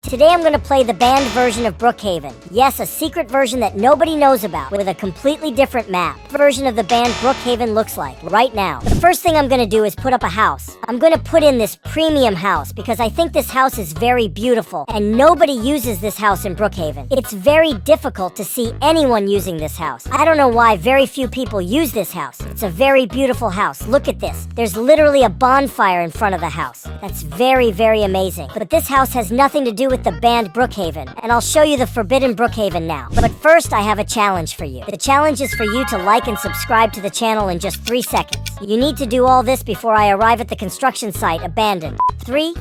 Today I'm going to play the banned version of Brookhaven. Yes, a secret version that nobody knows about, with a completely different map. Version of the banned Brookhaven looks like, right now. The first thing I'm going to do is put up a house. I'm going to put in this premium house, because I think this house is very beautiful, and nobody uses this house in Brookhaven. It's very difficult to see anyone using this house. I don't know why very few people use this house. It's a very beautiful house. Look at this. There's literally a bonfire in front of the house. That's very, very amazing. But this house has nothing to do with the banned Brookhaven, and I'll show you the forbidden Brookhaven now. But first, I have a challenge for you. The challenge is for you to like and subscribe to the channel in just 3 seconds. You need to do all this before I arrive at the construction site abandoned. 3,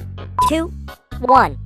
2, 1.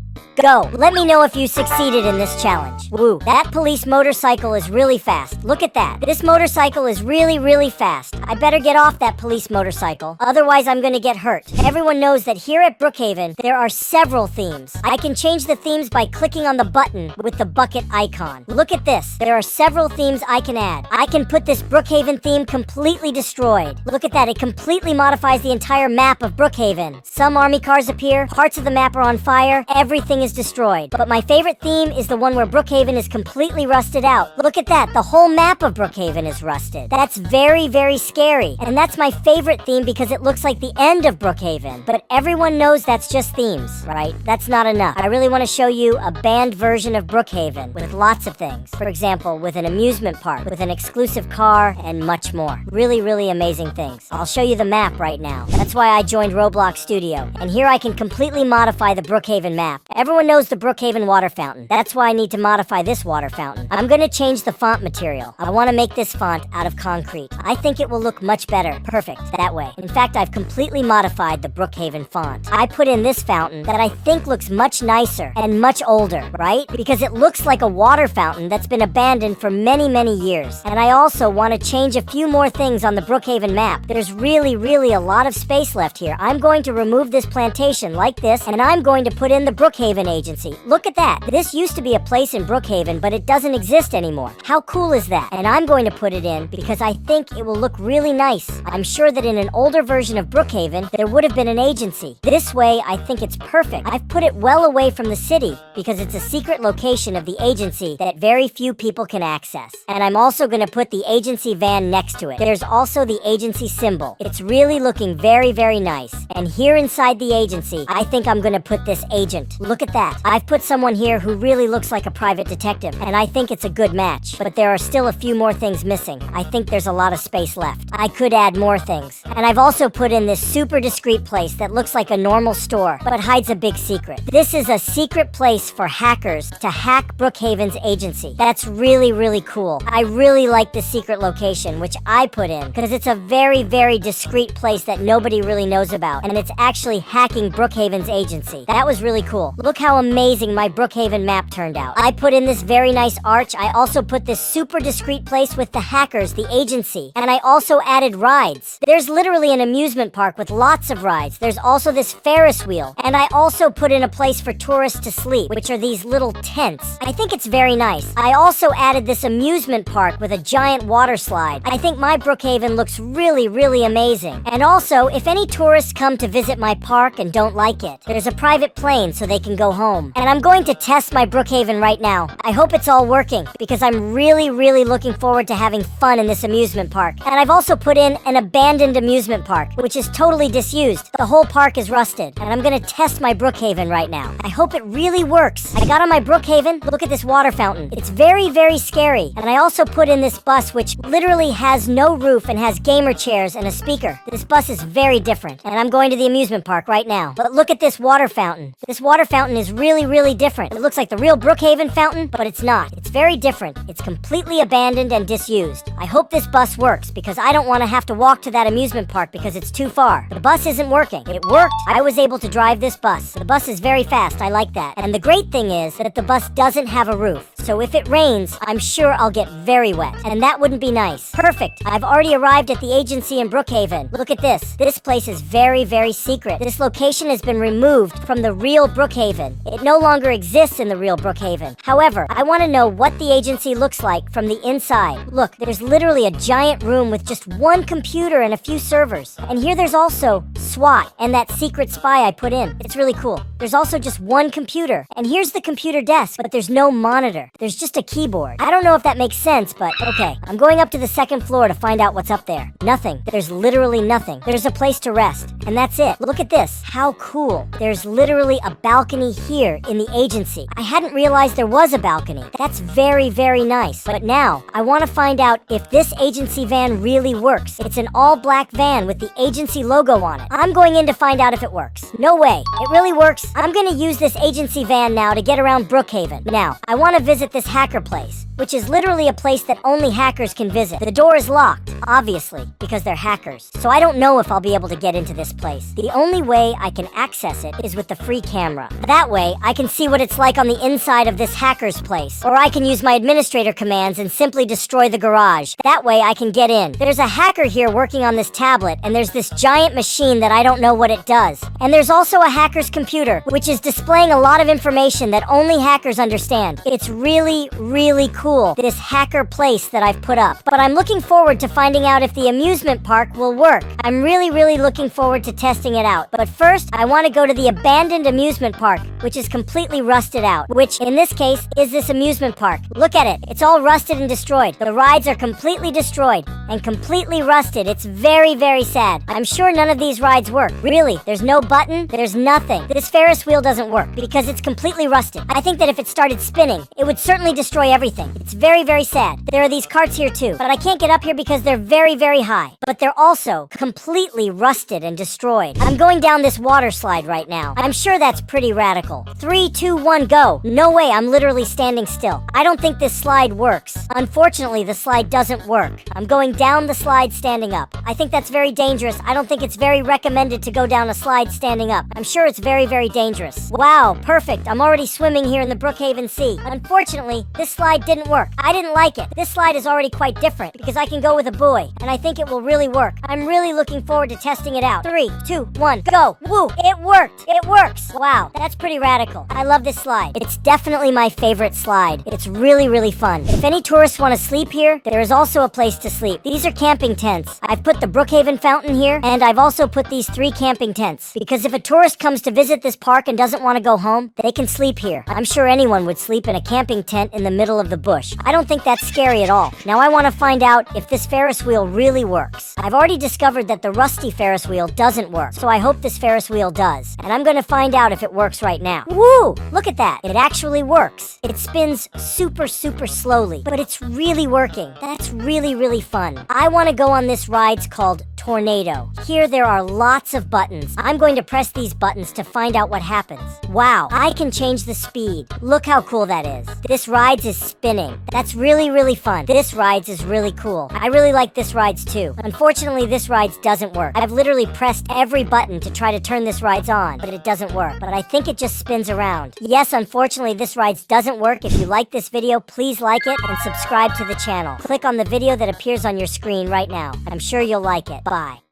Go! Let me know if you succeeded in this challenge. Woo! That police motorcycle is really fast. Look at that. This motorcycle is really, really fast. I better get off that police motorcycle, otherwise I'm gonna get hurt. Everyone knows that here at Brookhaven, there are several themes. I can change the themes by clicking on the button with the bucket icon. Look at this. There are several themes I can add. I can put this Brookhaven theme completely destroyed. Look at that. It completely modifies the entire map of Brookhaven. Some army cars appear, parts of the map are on fire, everything is destroyed. But my favorite theme is the one where Brookhaven is completely rusted out. Look at that, the whole map of Brookhaven is rusted. That's very, very scary. And that's my favorite theme because it looks like the end of Brookhaven. But everyone knows that's just themes, right? That's not enough. I really want to show you a banned version of Brookhaven with lots of things. For example, with an amusement park, with an exclusive car, and much more. Really, really amazing things. I'll show you the map right now. That's why I joined Roblox Studio. And here I can completely modify the Brookhaven map. Everyone knows the Brookhaven water fountain. That's why I need to modify this water fountain. I'm gonna change the font material. I want to make this font out of concrete. I think it will look much better. Perfect. That way. In fact, I've completely modified the Brookhaven font. I put in this fountain that I think looks much nicer and much older, right? Because it looks like a water fountain that's been abandoned for many, many years. And I also want to change a few more things on the Brookhaven map. There's really, really a lot of space left here. I'm going to remove this plantation like this, and I'm going to put in the Brookhaven agency. Look at that. This used to be a place in Brookhaven, but it doesn't exist anymore. How cool is that? And I'm going to put it in because I think it will look really nice. I'm sure that in an older version of Brookhaven, there would have been an agency. This way, I think it's perfect. I've put it well away from the city because it's a secret location of the agency that very few people can access. And I'm also going to put the agency van next to it. There's also the agency symbol. It's really looking very, very nice. And here inside the agency, I think I'm going to put this agent. Look at that. I've put someone here who really looks like a private detective, and I think it's a good match. But there are still a few more things missing. I think there's a lot of space left. I could add more things. And I've also put in this super discreet place that looks like a normal store, but hides a big secret. This is a secret place for hackers to hack Brookhaven's agency. That's really, really cool. I really like this secret location, which I put in, because it's a very, very discreet place that nobody really knows about, and it's actually hacking Brookhaven's agency. That was really cool. Look how amazing my Brookhaven map turned out. I put in this very nice arch. I also put this super discreet place with the hackers, the agency, and I also added rides. There's literally an amusement park with lots of rides. There's also this Ferris wheel, and I also put in a place for tourists to sleep, which are these little tents. I think it's very nice. I also added this amusement park with a giant water slide. I think my Brookhaven looks really, really amazing. And also, if any tourists come to visit my park and don't like it, there's a private plane so they can go home. And I'm going to test my Brookhaven right now. I hope it's all working because I'm really, really looking forward to having fun in this amusement park. And I've also put in an abandoned amusement park, which is totally disused. The whole park is rusted. And I'm gonna test my Brookhaven right now. I hope it really works. I got on my Brookhaven. Look at this water fountain. It's very, very scary. And I also put in this bus, which literally has no roof and has gamer chairs and a speaker. This bus is very different. And I'm going to the amusement park right now. But look at this water fountain. This water fountain is really, really different. It looks like the real Brookhaven fountain, but it's not. It's very different. It's completely abandoned and disused. I hope this bus works because I don't want to have to walk to that amusement park because it's too far. The bus isn't working. It worked. I was able to drive this bus. The bus is very fast. I like that. And the great thing is that the bus doesn't have a roof. So if it rains, I'm sure I'll get very wet, and that wouldn't be nice. Perfect. I've already arrived at the agency in Brookhaven. Look at this. This place is very, very secret. This location has been removed from the real Brookhaven. It no longer exists in the real Brookhaven. However, I want to know what the agency looks like from the inside. Look, there's literally a giant room with just one computer and a few servers. And here there's also SWAT and that secret spy I put in. It's really cool. There's also just one computer. And here's the computer desk, but there's no monitor. There's just a keyboard. I don't know if that makes sense, but okay. I'm going up to the second floor to find out what's up there. Nothing. There's literally nothing. There's a place to rest, and that's it. Look at this. How cool. There's literally a balcony here in the agency. I hadn't realized there was a balcony. That's very, very nice. But now, I want to find out if this agency van really works. It's an all-black van with the agency logo on it. I'm going in to find out if it works. No way. It really works. I'm going to use this agency van now to get around Brookhaven. Now, I want to visit this hacker place, which is literally a place that only hackers can visit. The door is locked, obviously, because they're hackers. So I don't know if I'll be able to get into this place. The only way I can access it is with the free camera. That way, I can see what it's like on the inside of this hacker's place. Or I can use my administrator commands and simply destroy the garage. That way, I can get in. There's a hacker here working on this tablet, and there's this giant machine that I don't know what it does. And there's also a hacker's computer, which is displaying a lot of information that only hackers understand. It's really, really cool, this hacker place that I've put up. But I'm looking forward to finding out if the amusement park will work. I'm really, really looking forward to testing it out. But first, I want to go to the abandoned amusement park, which is completely rusted out, which in this case is this amusement park. Look at it. It's all rusted and destroyed. The rides are completely destroyed and completely rusted. It's very, very sad. I'm sure none of these rides work. Really, there's no button, there's nothing. This Ferris wheel doesn't work because it's completely rusted. I think that if it started spinning, it would certainly destroy everything. It's very, very sad. There are these carts here too, but I can't get up here because they're very, very high. But they're also completely rusted and destroyed. I'm going down this water slide right now. I'm sure that's pretty radical. 3, 2, 1, go. No way, I'm literally standing still. I don't think this slide works. Unfortunately, the slide doesn't work. I'm going down the slide standing up. I think that's very dangerous. I don't think it's very recommended to go down a slide standing up. I'm sure it's very, very dangerous. Wow, perfect. I'm already swimming here in the Brookhaven Sea. Unfortunately, this slide didn't work. I didn't like it. This slide is already quite different because I can go with a buoy, and I think it will really work. I'm really looking forward to testing it out. 3, 2, 1, go. Woo, it worked. It works. Wow, that's pretty radical. I love this slide. It's definitely my favorite slide. It's really, really fun. If any tourists want to sleep here, there is also a place to sleep. These are camping tents. I've put the Brookhaven fountain here, and I've also put these 3 camping tents because if a tourist comes to visit this park and doesn't want to go home, they can sleep here. I'm sure anyone would sleep in a camping tent in the middle of the bush. I don't think that's scary at all. Now I want to find out if this Ferris wheel really works. I've already discovered that the rusty Ferris wheel doesn't work, so I hope this Ferris wheel does. And I'm going to find out if it works right now. Woo! Look at that. It actually works. It spins super, super slowly, but it's really working. That's really, really fun. I want to go on this ride called Tornado. Here there are lots of buttons. I'm going to press these buttons to find out what happens. Wow, I can change the speed. Look how cool that is. This rides is spinning. That's really, really fun. This rides is really cool. I really like this rides too. Unfortunately, this rides doesn't work. I've literally pressed every button to try to turn this rides on, but it doesn't work. But I think it just spins around. Yes, unfortunately, this rides doesn't work. If you like this video, please like it and subscribe to the channel. Click on the video that appears on your screen right now. I'm sure you'll like it. Bye.